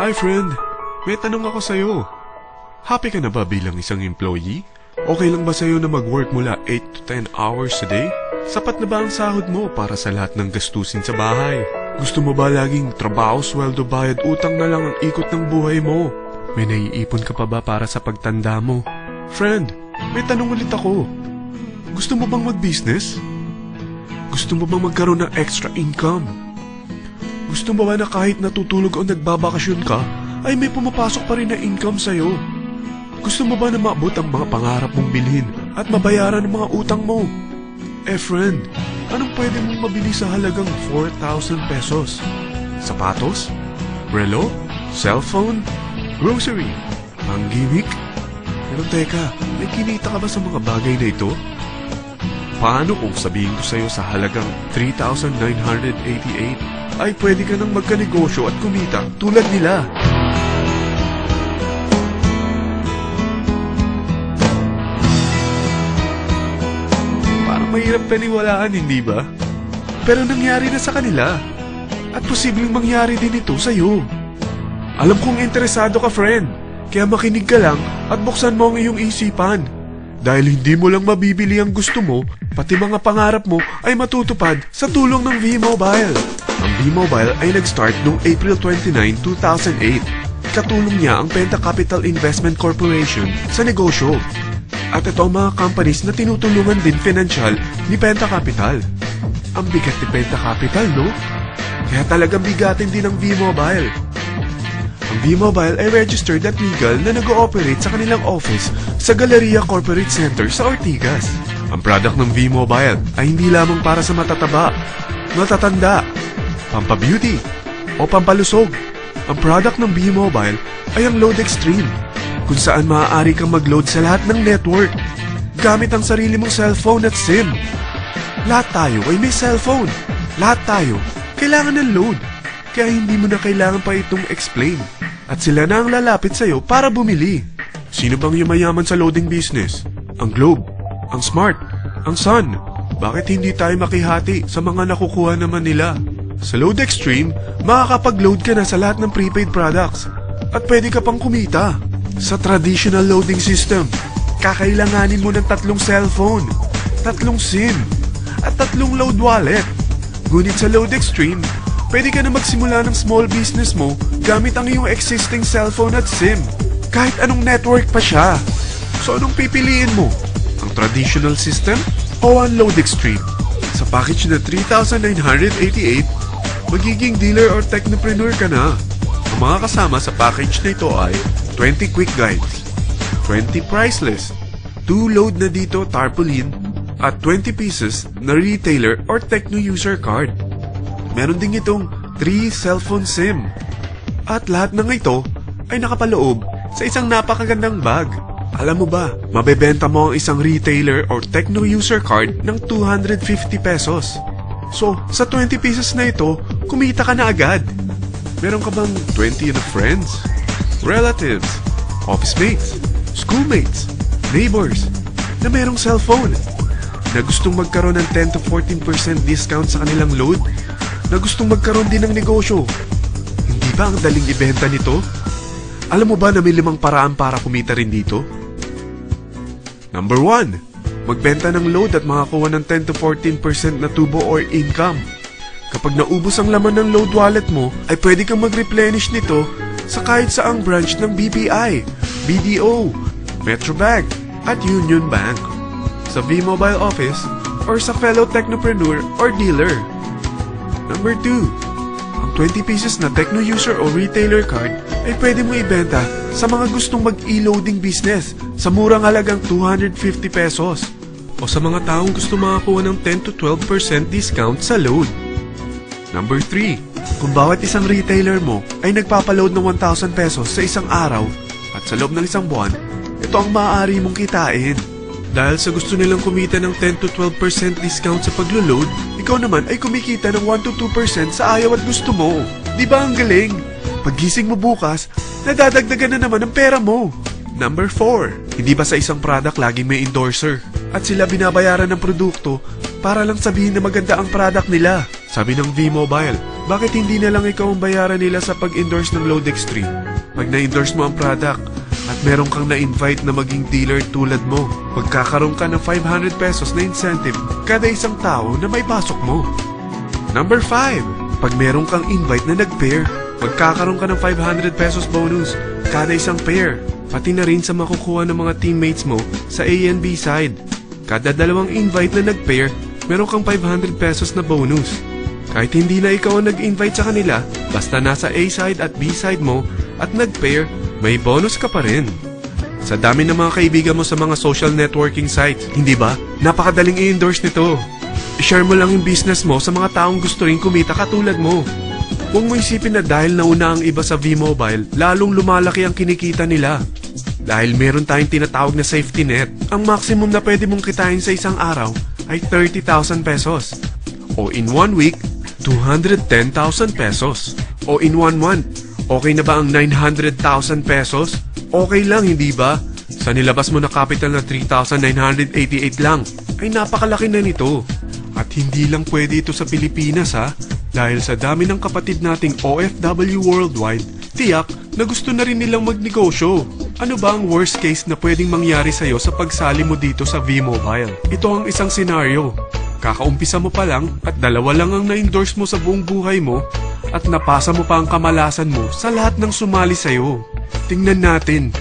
Hi friend, may tanong ako sa'yo. Happy ka na ba bilang isang employee? Okay lang ba sa'yo na mag-work mula 8 to 10 hours a day? Sapat na ba ang sahod mo para sa lahat ng gastusin sa bahay? Gusto mo ba laging trabaho, sweldo, bayad, utang na lang ang ikot ng buhay mo? May naiipon ka pa ba para sa pagtanda mo? Friend, may tanong ulit ako. Gusto mo bang mag-business? Gusto mo bang magkaroon ng extra income? Gusto mo ba na kahit natutulog o nagbabakasyon ka, ay may pumapasok pa rin na income sa'yo? Gusto mo ba na maabot ang mga pangarap mong bilhin at mabayaran ang mga utang mo? Friend, anong pwede mong mabili sa halagang 4,000 pesos? Sapatos? Relo? Cellphone? Grocery? Ang gimmick? Pero teka, may kinita ka ba sa mga bagay na ito? Paano kung sabihin ko sa'yo sa halagang 3,988 ay pwede ka nang magkanegosyo at kumita tulad nila? Parang mahirap paniwalaan, hindi ba? Pero nangyari na sa kanila. At posibleng mangyari din ito sa'yo. Alam kong interesado ka, friend. Kaya makinig ka lang at buksan mo ang iyong isipan. Dahil hindi mo lang mabibili ang gusto mo, pati mga pangarap mo ay matutupad sa tulong ng V-Mobile. Ang V-Mobile ay nag-start noong April 29, 2008. Katulong niya ang Penta Capital Investment Corporation sa negosyo. At ito ang mga companies na tinutulungan din financial ni Penta Capital. Ang bigat ni Penta Capital, no? Kaya talagang bigatin din ang V-Mobile. Ang V-Mobile ay registered at legal na nag-ooperate sa kanilang office sa Galleria Corporate Center sa Ortigas. Ang product ng V-Mobile ay hindi lamang para sa matataba, matatanda, pampabeauty, o pampalusog. Ang product ng V-Mobile ay ang Load Extreme, kung saan maaari kang mag-load sa lahat ng network gamit ang sarili mong cellphone at SIM. Lahat tayo ay may cellphone. Lahat tayo kailangan ng load. Kaya hindi mo na kailangan pa itong explain. At sila na ang lalapit sa'yo para bumili. Sino bang yumayaman sa loading business? Ang Globe, ang Smart, ang Sun. Bakit hindi tayo makihati sa mga nakukuha naman nila? Sa Load Extreme, makakapag-load ka na sa lahat ng prepaid products. At pwede ka pang kumita. Sa traditional loading system, kakailanganin mo ng 3 cellphone, 3 SIM, at 3 load wallet. Ngunit sa Load Extreme, pwede ka na magsimula ng small business mo gamit ang iyong existing cellphone at SIM. Kahit anong network pa siya. So anong pipiliin mo? Ang traditional system o ang Load Extreme? Sa package na 3,988, magiging dealer or technopreneur ka na. Ang mga kasama sa package na ito ay 20 quick guides, 20 price list, 2 load na dito tarpaulin, at 20 pieces na retailer or techno user card. Meron din itong 3 cellphone SIM. At lahat ng ito ay nakapaloob sa isang napakagandang bag. Alam mo ba, mabebenta mo ang isang retailer or techno user card ng 250 pesos. So, sa 20 pieces na ito, kumita ka na agad. Meron ka bang 20 na friends, relatives, office mates, schoolmates, neighbors na merong cellphone, na gustong magkaroon ng 10 to 14% discount sa kanilang load, na gustong magkaroon din ng negosyo? Hindi ba ang daling ibenta nito? Alam mo ba na may 5 paraan para kumita rin dito? Number 1, magbenta ng load at makakuha ng 10 to 14% na tubo or income. Kapag naubos ang laman ng load wallet mo, ay pwede kang mag-replenish nito sa kahit saang branch ng BPI, BDO, Metrobank, at Union Bank, sa V-Mobile office, or sa fellow technopreneur or dealer. Number 2, ang 20 pieces na techno user o retailer card ay pwede mo ibenta sa mga gustong mag-e-loading business sa murang halagang 250 pesos o sa mga taong gusto makakuha ng 10 to 12% discount sa load. Number 3, kung bawat isang retailer mo ay nagpapaload ng 1,000 pesos sa isang araw at sa loob ng isang buwan, ito ang maaari mong kitain. Dahil sa gusto nilang kumita ng 10 to 12% discount sa paglo-load, ikaw naman ay kumikita ng 1 to 2% sa ayaw at gusto mo. Di ba ang galing? Paggising mo bukas, nadadagdagan na naman ang pera mo. Number 4, hindi ba sa isang product laging may endorser? At sila binabayaran ng produkto para lang sabihin na maganda ang product nila. Sabi ng V-Mobile, Bakit hindi na lang ikaw ang bayaran nila sa pag-endorse ng Lodex 3? Pag na-endorse mo ang product at meron kang na-invite na maging dealer tulad mo, magkakaroon ka ng 500 pesos na incentive kada isang tao na may pasok mo. Number 5. Pag meron kang invite na nag-pair, magkakaroon ka ng 500 pesos bonus kada isang pair, pati na rin sa makukuha ng mga teammates mo sa A and B side. Kada dalawang invite na nag-pair, meron kang 500 pesos na bonus. Kahit hindi na ikaw ang nag-invite sa kanila, basta nasa A side at B side mo at nag-pair, may bonus ka pa rin. Sa dami ng mga kaibigan mo sa mga social networking sites, hindi ba? Napakadaling i-endorse nito. I-share mo lang yung business mo sa mga taong gusto rin kumita katulad mo. Huwag mo isipin na dahil nauna ang iba sa V-Mobile, lalong lumalaki ang kinikita nila. Dahil meron tayong tinatawag na safety net, ang maximum na pwede mong kitain sa isang araw ay 30,000 pesos. O in 1 week, 210,000 pesos. O in 1 month, okay na ba ang 900,000 pesos? Okay lang, hindi ba? Sa nilabas mo na capital na 3,988 lang, ay napakalaki na nito. At hindi lang pwede ito sa Pilipinas ha, dahil sa dami ng kapatid nating OFW worldwide, tiyak na gusto na rin nilang magnegosyo. Ano ba ang worst case na pwedeng mangyari sa'yo sa pagsali mo dito sa V-Mobile? Ito ang isang senaryo. Kakaumpisa mo pa lang at 2 lang ang na-endorse mo sa buong buhay mo at napasa mo pa ang kamalasan mo sa lahat ng sumali sa'yo. Tingnan natin.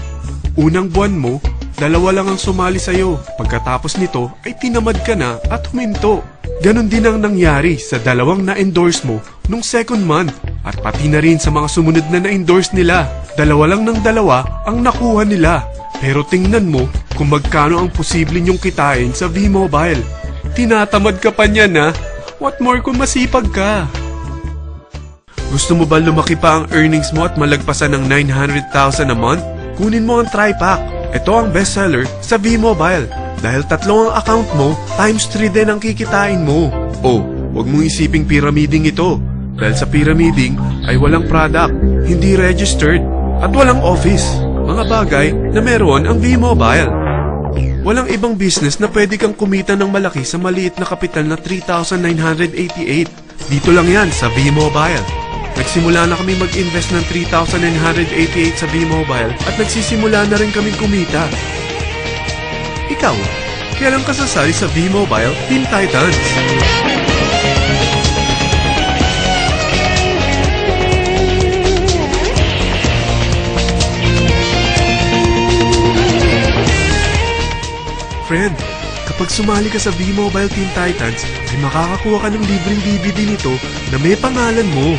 Unang buwan mo, 2 lang ang sumali sa'yo. Pagkatapos nito ay tinamad ka na at huminto. Ganon din ang nangyari sa 2 na-endorse mo nung second month at pati na rin sa mga sumunod na na-endorse nila. 2 lang ng 2 ang nakuha nila. Pero tingnan mo kung magkano ang posible nyong kitain sa V-Mobile. Tinatamad ka pa niyan ha? What more kung masipag ka? Gusto mo ba lumaki pa ang earnings mo at malagpasan ng 900,000 a month? Kunin mo ang TriPack. Ito ang bestseller sa V-Mobile. Dahil 3 ang account mo, times 3 din ang kikitain mo. Oh, huwag mong isiping pyramiding ito. Dahil sa pyramiding ay walang product, hindi registered, at walang office. Mga bagay na meron ang V-Mobile. Walang ibang business na pwede kang kumita ng malaki sa maliit na kapital na 3,988. Dito lang yan sa V-Mobile. Nagsimula na kami mag-invest ng 3,988 sa V-Mobile at nagsisimula na rin kaming kumita. Ikaw, kailan ka sasali sa V-Mobile Teen Titans? Friend, kapag sumali ka sa V-Mobile Teen Titans, ay makakakuha ka ng libreng DVD nito na may pangalan mo.